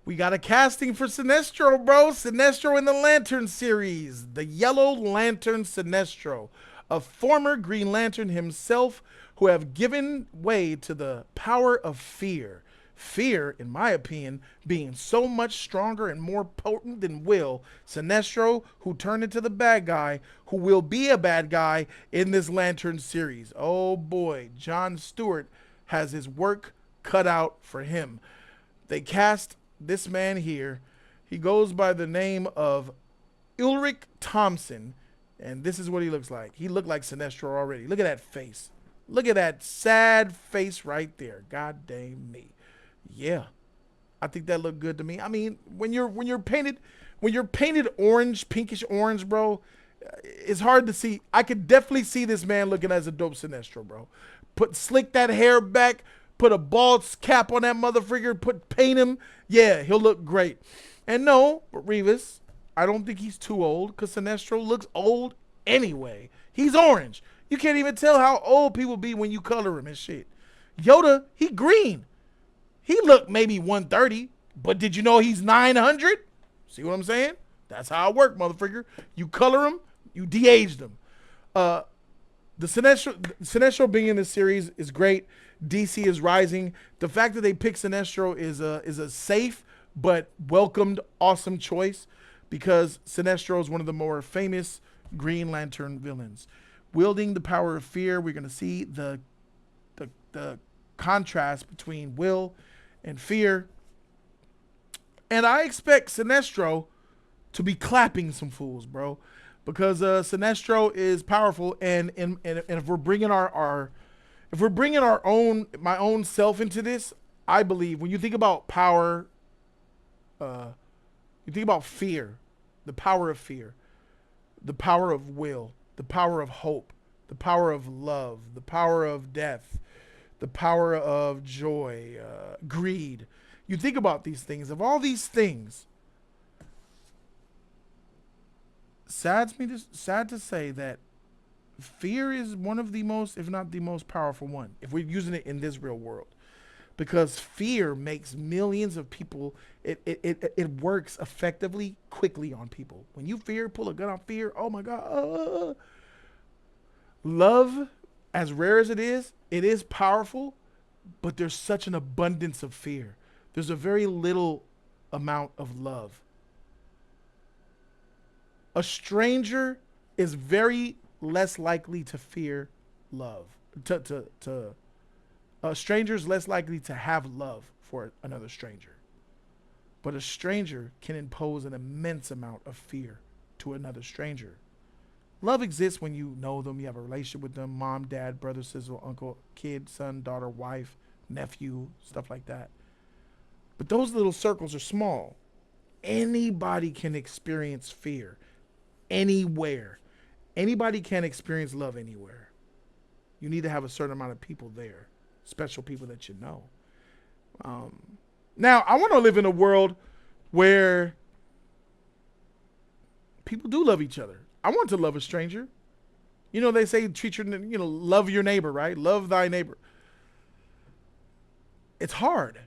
We got a casting for Sinestro, bro. Sinestro in the Lantern series. The Yellow Lantern Sinestro, a former Green Lantern himself who have given way to the power of fear. Fear, in my opinion, being so much stronger and more potent than Will. Sinestro, who turned into the bad guy, who will be a bad guy in this Lantern series. Oh boy, Jon Stewart has his work cut out for him. They cast this man here. He goes by the name of Ulrich Thompson, and this is what he looks like. He looked like Sinestro already. Look at that face. Look at that sad face right there. God dang me. Yeah, I think that looked good to me. I mean, when you're painted orange, pinkish orange, bro, it's hard to see. I could definitely see this man looking as a dope Sinestro, bro. Slick that hair back, put a bald cap on that motherfucker, paint him. Yeah, he'll look great. And no, but Revis, I don't think he's too old because Sinestro looks old anyway. He's orange. You can't even tell how old people be when you color him and shit. Yoda, he green. He looked maybe 130, but did you know he's 900? See what I'm saying? That's how it works, motherfucker. You color him, you de-aged him. The Sinestro being in this series is great. DC is rising. The fact that they picked Sinestro is a safe but welcomed awesome choice because Sinestro is one of the more famous Green Lantern villains. Wielding the power of fear, we're going to see the contrast between will and fear. And I expect Sinestro to be clapping some fools, bro, because Sinestro is powerful, and if we're bringing my own self into this, I believe when you think about power, you think about fear, the power of fear, the power of will, the power of hope, the power of love, the power of death, the power of joy, greed. You think about these things. Of all these things, sad to say that fear is one of the most, if not the most powerful one, if we're using it in this real world. Because fear makes millions of people, it works effectively, quickly on people. When you pull a gun on fear, oh my God. Love, as rare as it is powerful, but there's such an abundance of fear. There's a very little amount of love. A stranger is very less likely to fear love. A stranger is less likely to have love for another stranger. But a stranger can impose an immense amount of fear to another stranger. Love exists when you know them, you have a relationship with them, mom, dad, brother, sister, uncle, kid, son, daughter, wife, nephew, stuff like that. But those little circles are small. Anybody can experience fear anywhere. Anybody can experience love anywhere. You need to have a certain amount of people there, special people that you know. Now, I want to live in a world where people do love each other. I want to love a stranger. You know, they say love your neighbor, right? Love thy neighbor. It's hard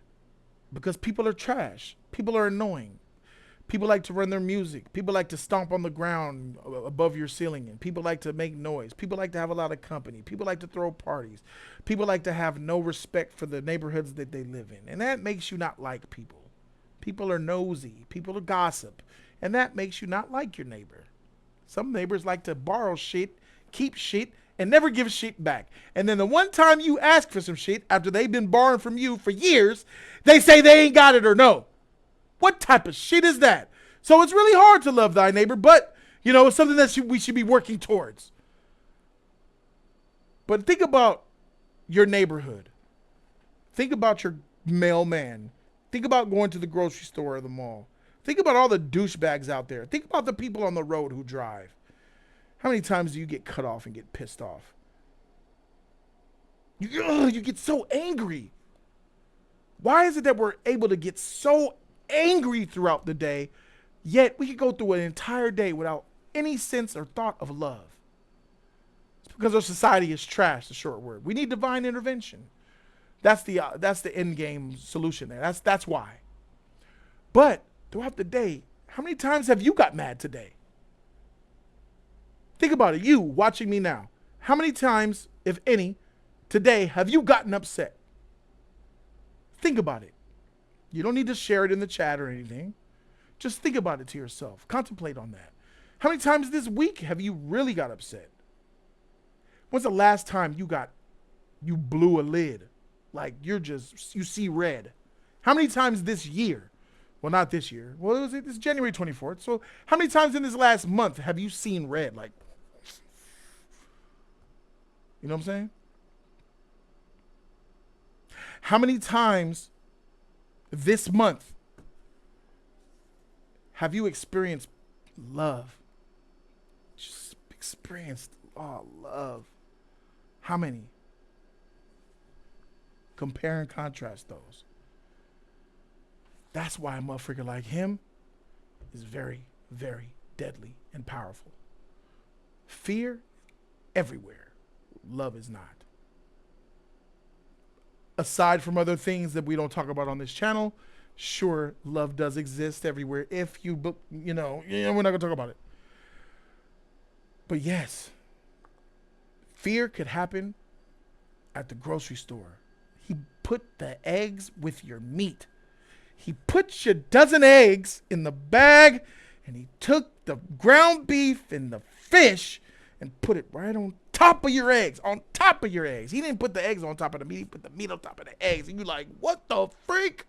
because people are trash. People are annoying. People like to run their music. People like to stomp on the ground above your ceiling. And people like to make noise. People like to have a lot of company. People like to throw parties. People like to have no respect for the neighborhoods that they live in. And that makes you not like people. People are nosy. People are gossip. And that makes you not like your neighbor. Some neighbors like to borrow shit, keep shit, and never give shit back. And then the one time you ask for some shit after they've been borrowing from you for years, they say they ain't got it or no. What type of shit is that? So it's really hard to love thy neighbor, but, it's something that we should be working towards. But think about your neighborhood. Think about your mailman. Think about going to the grocery store or the mall. Think about all the douchebags out there. Think about the people on the road who drive. How many times do you get cut off and get pissed off? You get so angry. Why is it that we're able to get so angry throughout the day, yet we could go through an entire day without any sense or thought of love? It's because our society is trash, the short word. We need divine intervention. That's the end game solution there. That's why. But throughout the day, how many times have you got mad today? Think about it. You watching me now. How many times, if any, today have you gotten upset? Think about it. You don't need to share it in the chat or anything. Just think about it to yourself. Contemplate on that. How many times this week have you really got upset? When's the last time you blew a lid? Like you see red. How many times this year? Well, not this year. Well, it's January 24th. So how many times in this last month have you seen red? Like, you know what I'm saying? How many times this month have you experienced love? Just experienced love. How many? Compare and contrast those. That's why a motherfucker like him is very, very deadly and powerful. Fear everywhere. Love is not. Aside from other things that we don't talk about on this channel, sure, love does exist everywhere. If you, we're not gonna talk about it. But yes, fear could happen at the grocery store. He put the eggs with your meat. He put your dozen eggs in the bag, and he took the ground beef and the fish and put it right on top of your eggs, on top of your eggs. He didn't put the eggs on top of the meat. He put the meat on top of the eggs. And you're like, what the freak?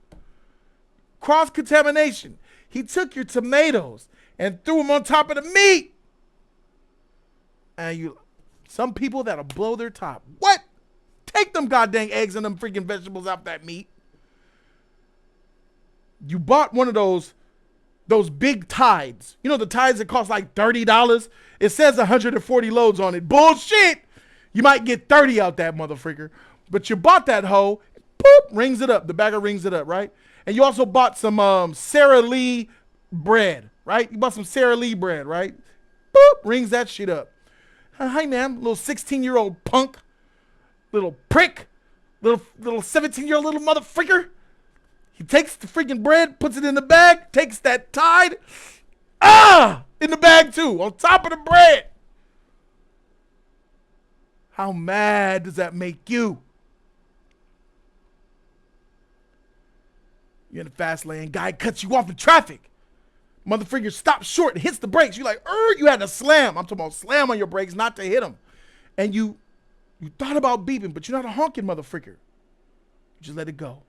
Cross-contamination. He took your tomatoes and threw them on top of the meat. And some people that'll blow their top. What? Take them goddamn eggs and them freaking vegetables off that meat. You bought one of those big tides. You know the tides that cost like $30? It says 140 loads on it. Bullshit. You might get 30 out that motherfucker. But you bought that hoe. Boop, rings it up. The bagger rings it up, right? And you also bought some Sara Lee bread, right? You bought some Sara Lee bread, right? Boop, rings that shit up. Hi, ma'am. Little 16-year-old punk. Little prick. Little 17-year-old little motherfucker. He takes the freaking bread, puts it in the bag, takes that Tide, in the bag too, on top of the bread. How mad does that make you? You're in the fast lane, guy cuts you off in traffic. Motherfucker stops short and hits the brakes. You're like, you had to slam. I'm talking about slam on your brakes, not to hit him. And you thought about beeping, but you're not a honking motherfucker. You just let it go.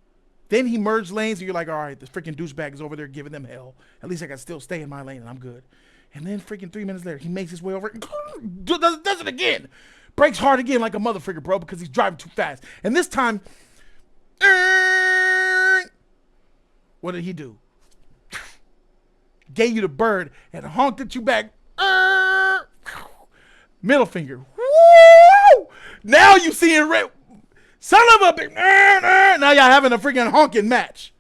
Then he merged lanes, and you're like, all right, this freaking douchebag is over there giving them hell. At least I can still stay in my lane, and I'm good. And then freaking 3 minutes later, he makes his way over and does it again. Brakes hard again like a motherfucker, bro, because he's driving too fast. And this time, what did he do? Gave you the bird and honked at you back. Middle finger. Woo! Now you seeing red. Son of a bitch. Now y'all having a freaking honking match.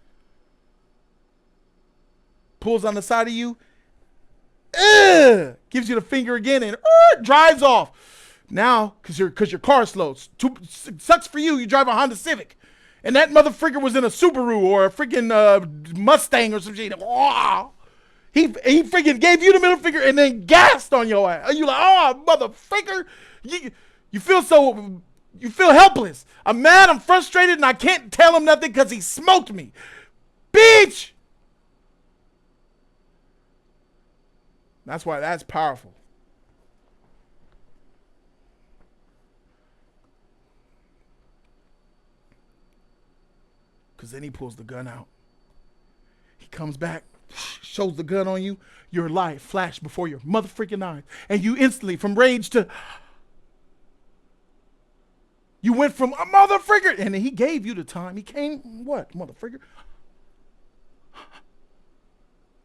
Pulls on the side of you. Gives you the finger again and drives off. Now, because your car's slow. Sucks for you. You drive a Honda Civic. And that motherfucker was in a Subaru or a freaking Mustang or some shit. He freaking gave you the middle finger and then gassed on your ass. You like, motherfucker. You feel helpless. I'm mad, I'm frustrated, and I can't tell him nothing because he smoked me. Bitch! That's why that's powerful. Because then he pulls the gun out. He comes back, shows the gun on you. Your life flashed before your motherfucking eyes. And you instantly, from rage to... You went from a motherfucker, and he gave you the time. He came, what, motherfucker?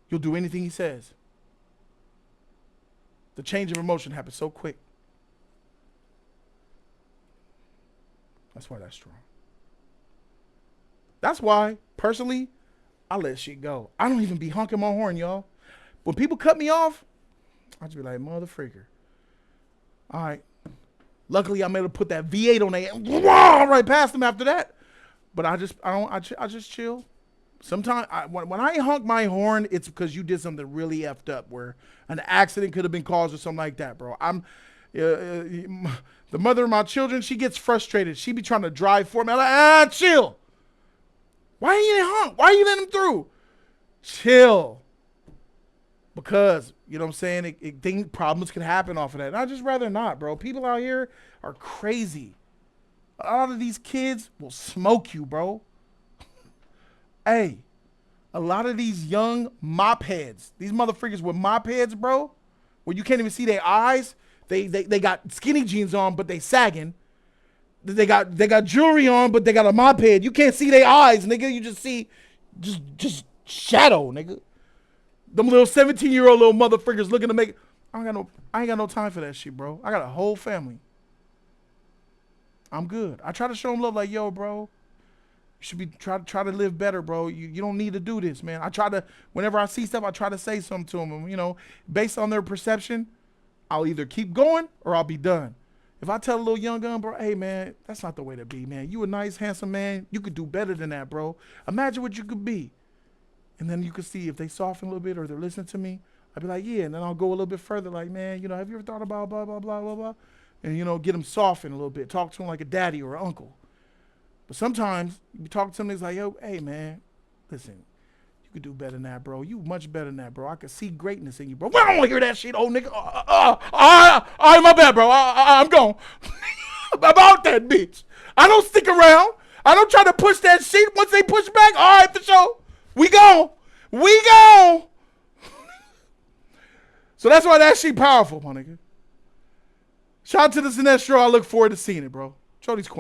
You'll do anything he says. The change of emotion happens so quick. That's why that's strong. That's why, personally, I let shit go. I don't even be honking my horn, y'all. When people cut me off, I just be like, motherfucker. All right. Luckily, I'm able to put that V8 on there, right past them after that. But I just chill, Sometimes when I honk my horn, it's because you did something really effed up, where an accident could have been caused or something like that, bro. The mother of my children, she gets frustrated. She be trying to drive for me. I'm like, chill. Why you didn't honk? Why you letting him through? Chill. Because, you know what I'm saying, problems can happen off of that. And I'd just rather not, bro. People out here are crazy. A lot of these kids will smoke you, bro. Hey, a lot of these young mop heads, these motherfuckers with mop heads, bro, where you can't even see their eyes. They got skinny jeans on, but they sagging. They got jewelry on, but they got a mop head. You can't see their eyes, nigga. You just see just shadow, nigga. Them little 17-year-old little motherfuckers looking to make. I ain't got no time for that shit, bro. I got a whole family. I'm good. I try to show them love, like, yo, bro, you should be try to live better, bro. You don't need to do this, man. I try to, whenever I see stuff, I try to say something to them. And, you know, based on their perception, I'll either keep going or I'll be done. If I tell a little young gun, bro, hey, man, that's not the way to be, man. You a nice, handsome man. You could do better than that, bro. Imagine what you could be. And then you can see if they soften a little bit or they're listening to me. I'd be like, yeah. And then I'll go a little bit further, like, man, you know, have you ever thought about blah, blah, blah, blah, blah? And, you know, get them softened a little bit. Talk to them like a daddy or an uncle. But sometimes you talk to somebody, it's like, yo, hey, man, listen, you could do better than that, bro. You much better than that, bro. I could see greatness in you, bro. Well, I don't want to hear that shit, old nigga. All right, my bad, bro. I'm gone. About that bitch. I don't stick around. I don't try to push that shit. Once they push back, all right, for sure. We gone. So that's why that shit powerful, my nigga. Shout out to the Sinestro. I look forward to seeing it, bro. Jody's corner.